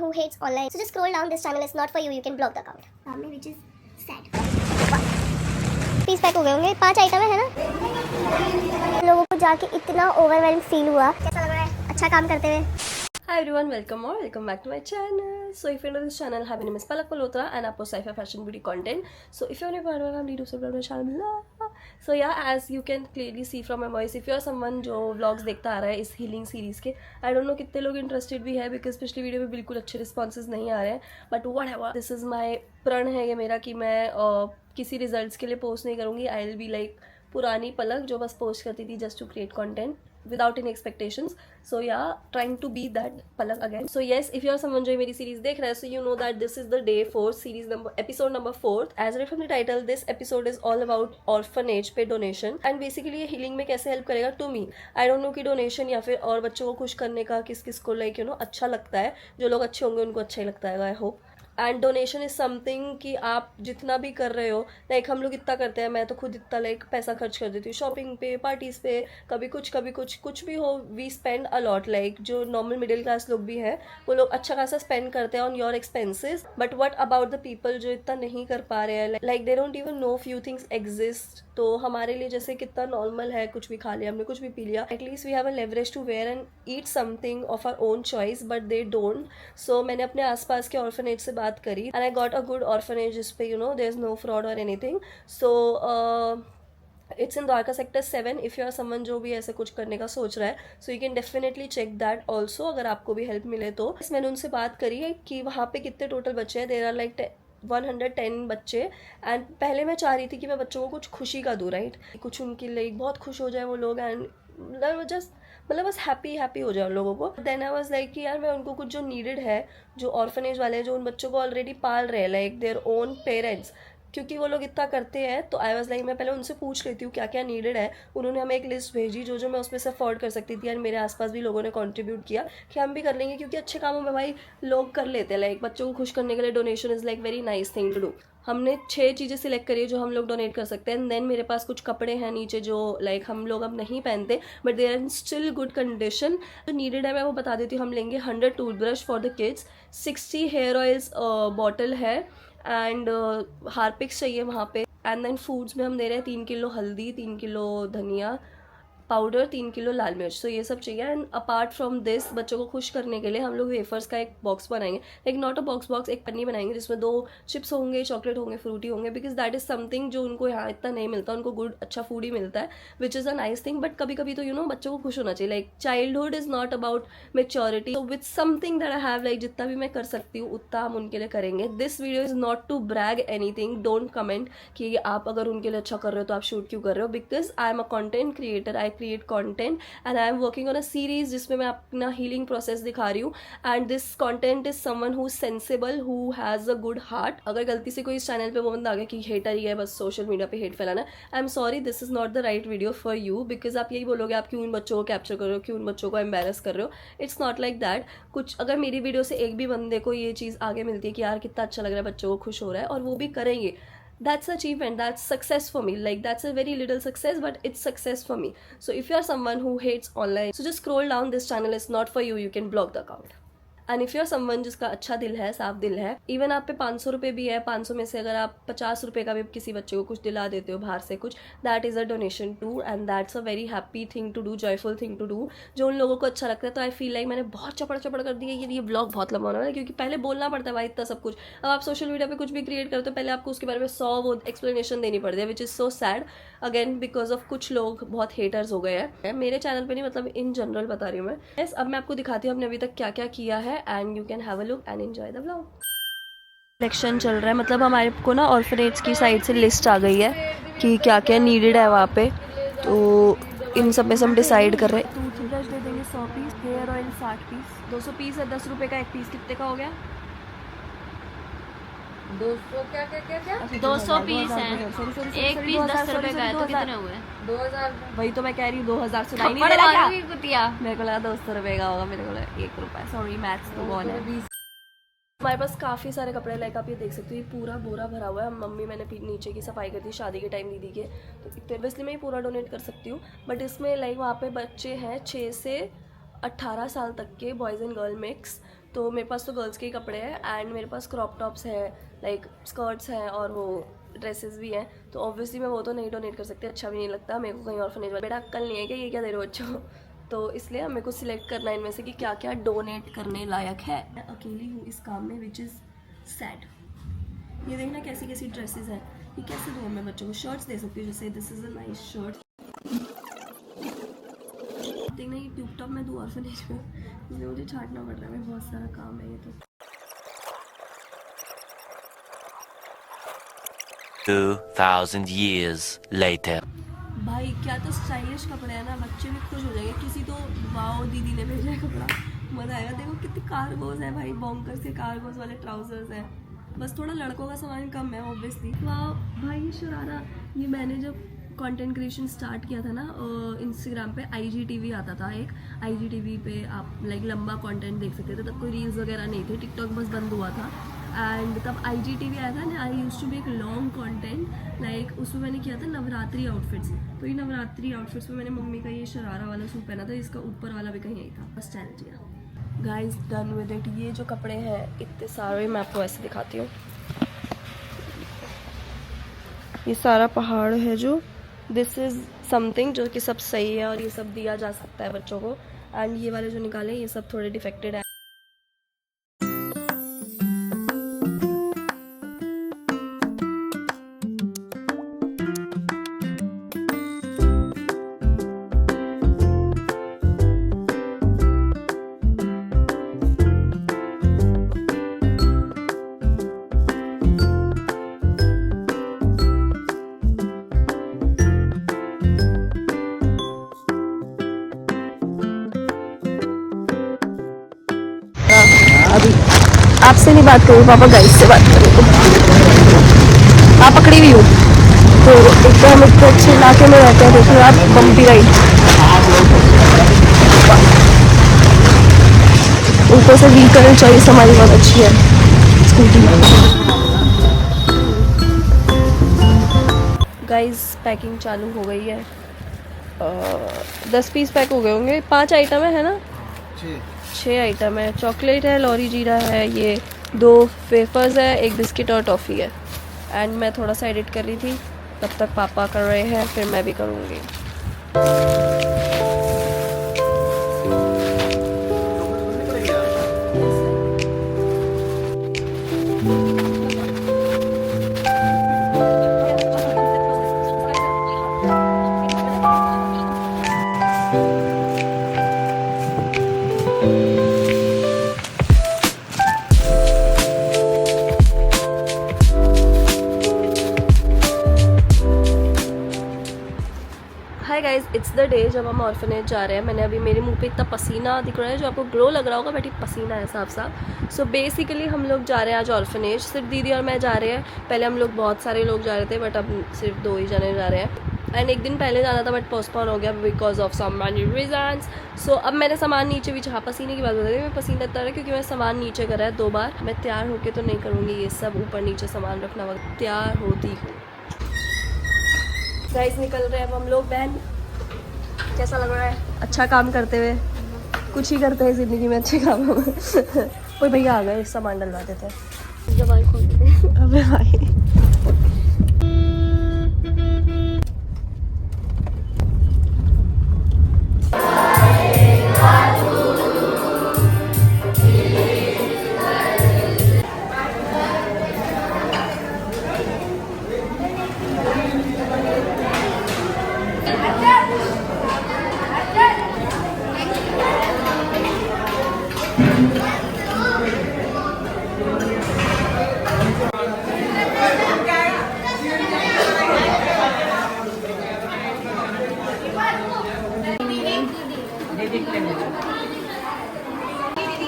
who hates online, so just scroll down. This channel is not for you. You can block the account. सामने which is sad. 30 pack हो गए होंगे, 5 item है ना। लोगों को जाके इतना ओवरवेल्म फील हुआ। कैसा लग रहा है अच्छा काम करते हुए? Hi everyone, welcome or welcome back to my channel. So if you're new to this channel, hi, my name is Palak Malhotra and I post sci-fi fashion beauty content. So if you're new to my family, do subscribe to my channel. So yeah, as you can clearly see from my voice, if you're someone जो vlogs देखता आ रहा है इस healing series के, I don't know कितने लोग interested भी है because पिछली वीडियो में बिल्कुल अच्छे responses नहीं आ रहे हैं. But whatever, this is my प्रण है ये मेरा कि मैं किसी results के लिए post नहीं करूँगी. I'll be like पुरानी पलक जो बस post करती थी just to create content without any expectations. So yeah, trying to be that Palak again. So yes, if you're someone जो मेरी series देख रहा है, so you know that this is the day 4 series number episode number 4. As read from the title, this episode is all about orphanage पे donation and basically ये healing में कैसे help करेगा to me. I don't know कि donation या फिर और बच्चों को खुश करने का किस किस को like you know अच्छा लगता है. जो लोग अच्छे होंगे उनको अच्छा ही लगता है, I hope. And donation is something कि आप जितना भी कर रहे हो, लाइक हम लोग इतना करते हैं, मैं तो खुद इतना लाइक पैसा खर्च कर देती हूँ शॉपिंग पे, पार्टीज़ पे, कभी कुछ भी हो, वी स्पेंड अलॉट. लाइक जो नॉर्मल मिडिल क्लास लोग भी हैं वो लोग अच्छा खासा स्पेंड करते हैं on your expenses. But what about the people जो इतना नहीं कर पा रहे हैं, like they don't even know few things exist. तो हमारे लिए जैसे कितना नॉर्मल है, कुछ भी खा लिया हमने, कुछ भी पी लिया, at least we have a leverage to wear and eat something of our own choice, but they don't. So मैंने अपने आसपास के ऑर्फनेज से बात करी and I got a good orphanage जिस पे you know there is no fraud और anything. So it's in Dwarka sector 7. If you are someone जो भी ऐसे कुछ करने का सोच रहा है, so you can definitely check that also, अगर आपको भी हेल्प मिले तो. मैंने उनसे बात करी है कि वहाँ पे कितने टोटल बच्चे हैं. देर आर लाइक 110 बच्चे. एंड पहले मैं चाह रही थी कि मैं बच्चों को कुछ खुशी का दूँ, राइट, कुछ उनके लिए बहुत खुश हो जाए वो लोग एंड मतलब बस हैप्पी हो जाए उन लोगों को. देन आई वाज लाइक कि यार मैं उनको कुछ जो नीडेड है, जो ऑर्फनेज वाले हैं जो उन बच्चों को ऑलरेडी पाल रहे हैं लाइक देयर ओन पेरेंट्स, क्योंकि वो लोग इतना करते हैं, तो आई वाज लाइक मैं पहले उनसे पूछ लेती हूँ क्या क्या नीडेड है. उन्होंने हमें एक लिस्ट भेजी जो मैं उसमें से अफोर्ड कर सकती थी एंड मेरे आसपास भी लोगों ने कंट्रीब्यूट किया कि हम भी कर लेंगे, क्योंकि अच्छे कामों में भाई लोग कर लेते हैं. लाइक बच्चों को खुश करने के लिए donation is like very nice thing to do. हमने 6 चीज़ें सिलेक्ट करी है जो हम लोग डोनेट कर सकते हैं. एंड देन मेरे पास कुछ कपड़े हैं नीचे जो लाइक हम लोग अब नहीं पहनते but they are in still good condition. जो नीडेड है मैं वो बता देती हूँ. हम लेंगे 100 toothbrush for the kids, 60 hair oils bottle है एंड हार्पिक्स चाहिए वहाँ पे. एंड देन फूड्स में हम दे रहे हैं 3 किलो हल्दी, 3 किलो धनिया पाउडर, 3 किलो लाल मिर्च. सो ये सब चाहिए. एंड अपार्ट फ्रॉम दिस बच्चों को खुश करने के लिए हम लोग वेफर्स का एक बॉक्स बनाएंगे, लाइक नॉट अ बॉक्स एक पन्नी बनाएंगे जिसमें 2 चिप्स होंगे, चॉकलेट होंगे, फ्रूटी होंगे, बिकॉज दैट इज समथिंग जो उनको यहाँ इतना नहीं मिलता. उनको गुड अच्छा फूड ही मिलता है which is a nice thing. But कभी कभी तो यू नो बच्चों को खुश होना चाहिए. Like childhood is not about maturity. So with something that I have, like जितना भी मैं कर सकती हूँ उतना हम उनके लिए करेंगे. This video is not to brag anything. Don't comment कि आप अगर उनके लिए अच्छा कर रहे हो तो आप शूट क्यों कर रहे हो, because I am a content creator, I create content and I am working on a series जिसमें मैं अपना healing process दिखा रही हूँ. and this content is someone who is sensible, who has a good heart. अगर गलती से कोई इस चैनल पे वो बंदा आ गया कि हेटर ही है, बस सोशल मीडिया पे हेट फैलाना, I am sorry, this is not the right video for you. Because आप यही बोलोगे आप क्यों इन बच्चों को कैप्चर कर रहे हो, क्यों इन बच्चों को एम्बेरस कर रहे हो. It's not like that. कुछ अगर मेरी वीडियो से एक भी बंदे को ये चीज़ आगे मिलती है कि यार कितना अच्छा लग रहा है, बच्चों को खुश हो रहा है और वो भी करेंगे, that's achievement, that's success for me. Like that's a very little success but it's success for me. So if you are someone who hates online, so just scroll down. This channel is not for you. You can block the account. And if you are someone जिसका अच्छा दिल है, साफ दिल है, even आप पे 500 रुपये भी है, 500 में से अगर आप 50 रुपये का भी किसी बच्चे को कुछ दिला देते हो बाहर से कुछ, that is a donation to and that's a very happy thing to do, joyful thing to do, जो उन लोगों को अच्छा लगता है. तो आई फील लाइक मैंने बहुत चपड़ कर दी है. ये ब्लॉग बहुत लंबा होने वाला है क्योंकि पहले बोलना पड़ता है भाई इतना सब कुछ. अब आप सोशल मीडिया पर कुछ भी क्रिएट करते हो पहले आपको उसके बारे में 100 वो एक्सप्लेनेशन देनी पड़ती है, which is so sad again because of कुछ लोग बहुत हेटर्स हो गए हैं. मेरे चैनल पर नहीं, मतलब इन जनरल बता रही हूँ मैं. यस, अब मैं आपको दिखाती हूँ हमने अभी तक क्या क्या किया है and you can have a look and enjoy the vlog. Election चल रहा है, मतलब हमारे को ना ऑर्फनेज की साइड से लिस्ट आ गई है कि क्या क्या नीडेड है वहाँ पे. तो इन सब में से हम डिसाइड कर रहे हैं. टूथब्रश दे देंगे 100 piece, hair oil 60 piece, 200 piece है, 10 रुपये का एक पीस. कितने का हो गया? 200 क्या 200 पीस है, एक पीस 10 रुपए का है, तो कितने हुए? 2000. वही तो मैं कह रही हूँ, 2000 से नहीं थप्पड़ दे रहा क्या? मारूंगी कुतिया. मेरे को लगा 200 रुपये का होगा, मेरे को लगा 1 रुपये. सॉरी, मैथ्स तो कौन है. हमारे पास काफ़ी सारे कपड़े, लाइक आप ये देख सकते हो, ये पूरा बोरा भरा हुआ है. मम्मी मैंने नीचे की सफाई कर दी शादी के टाइम दीदी के, तो इसलिए मैं ये पूरा डोनेट कर सकती हूँ. बट इसमें लाइक वहाँ पे बच्चे हैं 6 से 18 साल तक के बॉयज़ एंड गर्ल मिक्स। तो मेरे पास तो गर्ल्स के ही कपड़े हैं एंड मेरे पास क्रॉप टॉप्स हैं, लाइक स्कर्ट्स हैं और वो ड्रेसेस भी हैं। तो ऑब्वियसली मैं वो तो नहीं डोनेट कर सकती, अच्छा भी नहीं लगता मेरे को कहीं ऑर्फनेज वाला। बेटा अक्ल नहीं है कि ये क्या दे रहे हो बच्चों को। तो इसलिए मेरे को सिलेक्ट करना है इनमें से कि क्या क्या डोनेट करने लायक है। मैं अकेली हूँ इस काम में, विच इज़ सैड। ये देखना कैसी कैसी ड्रेसेस हैं, ये कैसे दूँ मैं बच्चों को। शर्ट्स दे सकती हूँ, जैसे this is a nice shirt. देखना ये ट्यूब टॉप मैं दूँ ऑर्फनेज में, इसलिए मुझे छाटना पड़ रहा है, बहुत सारा काम है ये तो। 2000 years later. भाई क्या तो स्टाइलिश कपड़े हैं ना, बच्चे भी खुश हो जाएंगे। किसी तो वाओ दीदी ने भेजा है कपड़ा, मज़ा आएगा। देखो कितने कार्गोज है भाई, बॉन्कर से कार्गोज वाले ट्राउजर्स हैं। बस थोड़ा लड़कों का सामान कम है ऑब्वियसली। वाह भाई ये शरारा, ये मैंने जब कंटेंट क्रिएशन स्टार्ट किया था ना इंस्टाग्राम पे, IGTV आता था एक, IGTV पे आप लाइक लंबा कंटेंट देख सकते थे। तब कोई रील्स वगैरह नहीं थे, टिकटॉक बस बंद हुआ था। एंड तब IGTV आया था ना, I used to make long content, like उसमें मैंने किया था नवरात्रि आउटफिट्स। तो ये नवरात्रि आउटफिट्स में मैंने मम्मी का ये शरारा वाला सूट पहना था, इसका ऊपर वाला भी कहीं यही था, बस चैलेंज किया। Guys done with it. ये जो कपड़े हैं इतने सारे, मैं आपको ऐसे दिखाती हूँ। ये सारा पहाड़ है जो, दिस इज़ समथिंग जो कि सब सही है और ये सब दिया जा सकता है बच्चों को। एंड ये वाले जो निकाले ये सब थोड़े डिफेक्टेड है। अभी आपसे नहीं बात करूँ, पापा गाइस से बात करूँ। आप पकड़ी हुई हो तो एक तो हम इतने अच्छे इलाके में रहते हैं, देखिए आप बम्पी राइड, ऊपर से व्हीकल चॉइस हमारी बहुत अच्छी है स्कूटी। गाइस पैकिंग चालू हो गई है। 10 पीस पैक हो गए होंगे, 5 आइटम है ना, 6 आइटम है। चॉकलेट है, लॉरी जीरा है, ये 2 वेफर्स है, 1 बिस्किट और टॉफ़ी है। एंड मैं थोड़ा सा एडिट कर रही थी, तब तक पापा कर रहे हैं, फिर मैं भी करूँगी। Hi guys, it's the day जब हम ऑर्फनेज जा रहे हैं। मैंने अभी, मेरे मुंह पे इतना पसीना दिख रहा है जो आपको ग्लो लग रहा होगा, बट ये पसीना है साफ साफ। सो बेसिकली हम लोग जा रहे हैं आज ऑर्फनेज, सिर्फ दीदी और मैं जा रहे हैं। पहले हम लोग बहुत सारे लोग जा रहे थे, बट अब सिर्फ 2 ही जने जा रहे हैं। एंड एक दिन पहले जाना था बट पोस्टपोन हो गया because of some money reasons. So अब मैंने सामान नीचे भी, हाँ पसीने की बात बता रही, मैं पसीना इतना रहा क्योंकि मैं सामान नीचे करा है 2 बार। मैं तैयार होके तो नहीं करूँगी ये सब, ऊपर नीचे सामान रखना वक्त, तैयार होती हूँ। गाइस निकल रहे हैं अब हम लोग। बहन कैसा लग रहा है अच्छा काम करते हुए? कुछ ही करते हैं ज़िंदगी में अच्छे काम। कोई भैया आ गए, सामान डलवा देते हैं। जब खोल देते अबे भाई।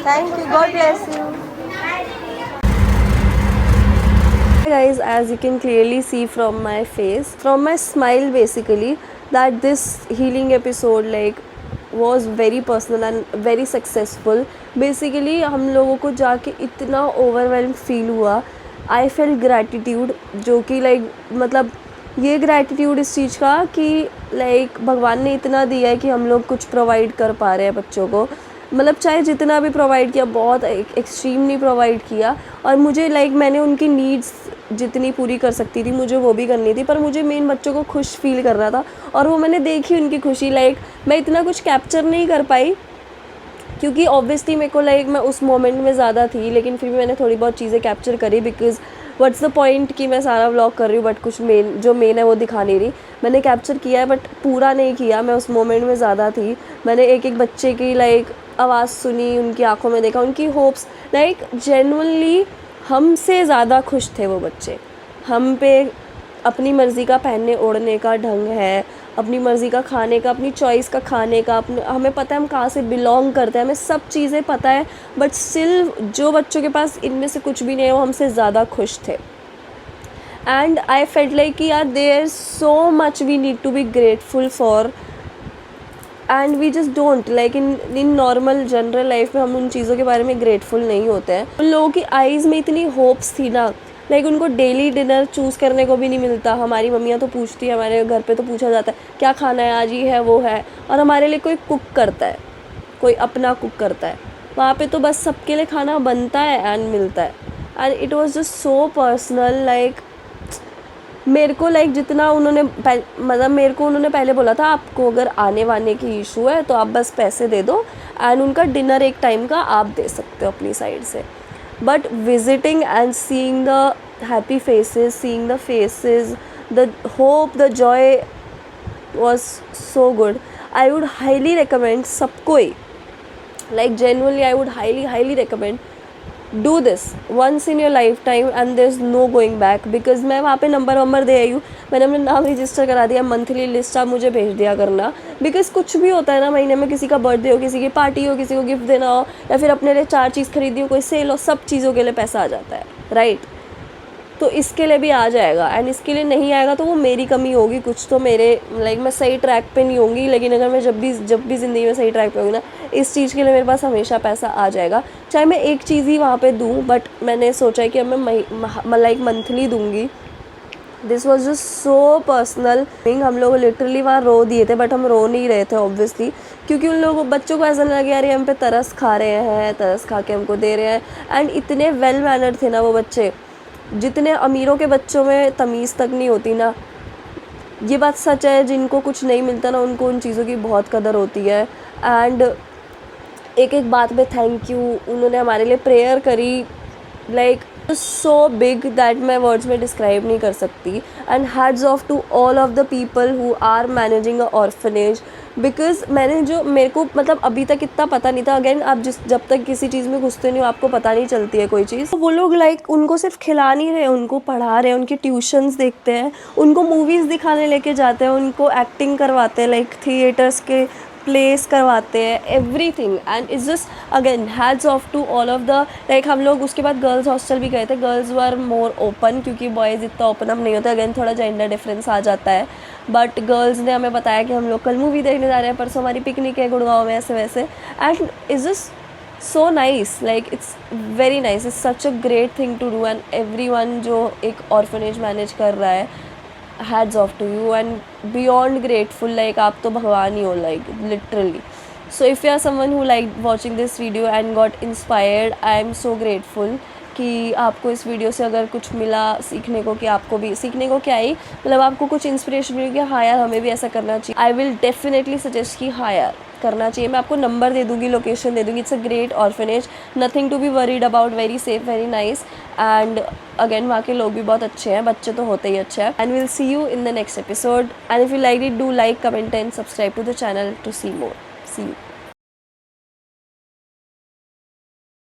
Thank you. God bless you. Guys, as you can clearly see from my face, from my smile basically, that this healing episode like was very personal and very successful. Basically हम लोगों को जाके इतना overwhelmed feel हुआ. I felt gratitude, जो कि like मतलब ये ग्रैटिट्यूड इस चीज़ का कि लाइक भगवान ने इतना दिया है कि हम लोग कुछ प्रोवाइड कर पा रहे हैं बच्चों को, मतलब चाहे जितना भी प्रोवाइड किया, बहुत एक्सट्रीमली प्रोवाइड किया। और मुझे लाइक मैंने उनकी नीड्स जितनी पूरी कर सकती थी मुझे वो भी करनी थी, पर मुझे मेन बच्चों को खुश फील करना था और वो मैंने देखी उनकी खुशी। लाइक मैं इतना कुछ कैप्चर नहीं कर पाई क्योंकि ऑब्वियसली मेरे को लाइक मैं उस मोमेंट में ज़्यादा थी, लेकिन फिर भी मैंने थोड़ी बहुत चीज़ें कैप्चर करी बिकॉज़ व्हाट्स द पॉइंट कि मैं सारा व्लॉग कर रही हूँ बट कुछ मेन है वो दिखा नहीं रही। मैंने कैप्चर किया है बट पूरा नहीं किया, मैं उस मोमेंट में ज़्यादा थी। मैंने एक एक बच्चे की लाइक आवाज़ सुनी, उनकी आंखों में देखा, उनकी होप्स, लाइक जेन्युइनली हमसे ज़्यादा खुश थे वो बच्चे। हम पे अपनी मर्ज़ी का पहनने ओढ़ने का ढंग है, अपनी मर्ज़ी का खाने का, अपनी चॉइस का खाने का, हमें पता है हम कहाँ से बिलोंग करते हैं, हमें सब चीज़ें पता है, बट स्टिल जो बच्चों के पास इनमें से कुछ भी नहीं है वो हमसे ज़्यादा खुश थे। एंड आई फेल्ट लाइक कि यार there is so much we need to be grateful for and we just don't like in normal general life में हम उन चीज़ों के बारे में ग्रेटफुल नहीं होते हैं। उन लोगों की आइज़ में इतनी होप्स थी ना, लाइक उनको डेली डिनर चूज़ करने को भी नहीं मिलता। हमारी मम्मियाँ तो पूछती है, हमारे घर पे तो पूछा जाता है क्या खाना है आज, ये है वो है, और हमारे लिए कोई कुक करता है, कोई अपना कुक करता है। वहाँ पे तो बस सबके लिए खाना बनता है एंड मिलता है। And it was just so personal. Like मेरे को लाइक जितना उन्होंने मतलब मेरे को उन्होंने पहले बोला था आपको अगर आने वाने की इशू है तो आप बस पैसे दे दो एंड उनका डिनर एक टाइम का आप दे सकते हो अपनी साइड से। But visiting and seeing the happy faces, seeing the faces, the hope, the joy was so good. I would highly recommend सबको ही, like genuinely I would highly recommend do this once in your lifetime and there's no going back because मैं वहाँ पे number दे आई हूँ, मैंने अपना नाम register करा दिया, मंथली लिस्ट आप मुझे भेज दिया करना बिकॉज कुछ भी होता है ना महीने में, किसी का बर्थडे हो, किसी की पार्टी हो, किसी को गिफ्ट देना हो या फिर अपने लिए 4 चीज़ खरीदी हो, कोई सेल हो, सब चीज़ों के लिए पैसा आ जाता है, राइट। तो इसके लिए भी आ जाएगा एंड इसके लिए नहीं आएगा तो वो मेरी कमी होगी कुछ, तो मेरे लाइक मैं सही ट्रैक पे नहीं होंगी। लेकिन अगर मैं जब भी ज़िंदगी में सही ट्रैक पे होगी ना, इस चीज़ के लिए मेरे पास हमेशा पैसा आ जाएगा, चाहे मैं एक चीज़ ही वहाँ पे दूँ। बट मैंने सोचा है कि अब मैं लाइक मंथली दूँगी। This was just so personal. हम लोग लिटरली वहाँ रो दिए थे बट हम रो नहीं रहे थे ऑब्वियसली, क्योंकि उन लोगों बच्चों को ऐसा नहीं लगे यार ये हम पे तरस खा रहे हैं, तरस खा के हमको दे रहे हैं। एंड इतने वेल मैनर्ड थे ना वो बच्चे, जितने अमीरों के बच्चों में तमीज़ तक नहीं होती ना, ये बात सच है। जिनको कुछ नहीं मिलता ना उनको उन चीज़ों की बहुत कदर होती है। एंड एक एक बात में थैंक यू, उन्होंने हमारे लिए प्रेयर करी, लाइक सो बिग दैट मैं वर्ड्स में डिस्क्राइब नहीं कर सकती। And hats off to all of the people who are managing a orphanage because मेरे को मतलब अभी तक इतना पता नहीं था। अगेन आप जब तक किसी चीज़ में घुसते नहीं हो आपको पता नहीं चलती है कोई चीज़। वो लोग लाइक उनको सिर्फ खिला नहीं रहे, उनको पढ़ा रहे हैं, उनके ट्यूशन्स देखते हैं, उनको मूवीज़ दिखाने लेके जाते हैं, उनको एक्टिंग करवाते हैं, लाइक थिएटर्स के प्लेस करवाते हैं, everything. And it's just again hats off to all of the like हम लोग उसके बाद गर्ल्स हॉस्टल भी गए थे। गर्ल्स वर मोर ओपन क्योंकि बॉयज़ इतना ओपन अप नहीं होता, अगेन थोड़ा जेंडर डिफरेंस आ जाता है। बट गर्ल्स ने हमें बताया कि हम लोग कल मूवी देखने जा रहे हैं, परसों हमारी पिकनिक है गुड़गांव में, ऐसे वैसे। And it's just so nice, like it's very nice, it's such a great thing to do. And everyone जो एक ऑर्फनेज मैनेज कर रहा है, hats off to you and beyond grateful, like आप तो भगवान ही हो, like literally. So if you are someone who like watching this video and got inspired, I am so grateful कि आपको इस वीडियो से अगर कुछ मिला सीखने को, कि आपको भी सीखने को क्या ही मतलब आपको कुछ इंस्पिरेशन मिली कि हाँ यार हमें भी ऐसा करना चाहिए। आई विल डेफिनेटली सजेस्ट कि हाँ यार करना चाहिए। मैं आपको नंबर दे दूँगी, लोकेशन दे दूँगी। It's a great orphanage, nothing to be worried about, very safe, very nice. And again वहाँ के लोग भी बहुत अच्छे हैं, बच्चे तो होते ही अच्छे हैं। And will see you in the next episode and if you like it do like, comment and subscribe to the channel to see more. See you.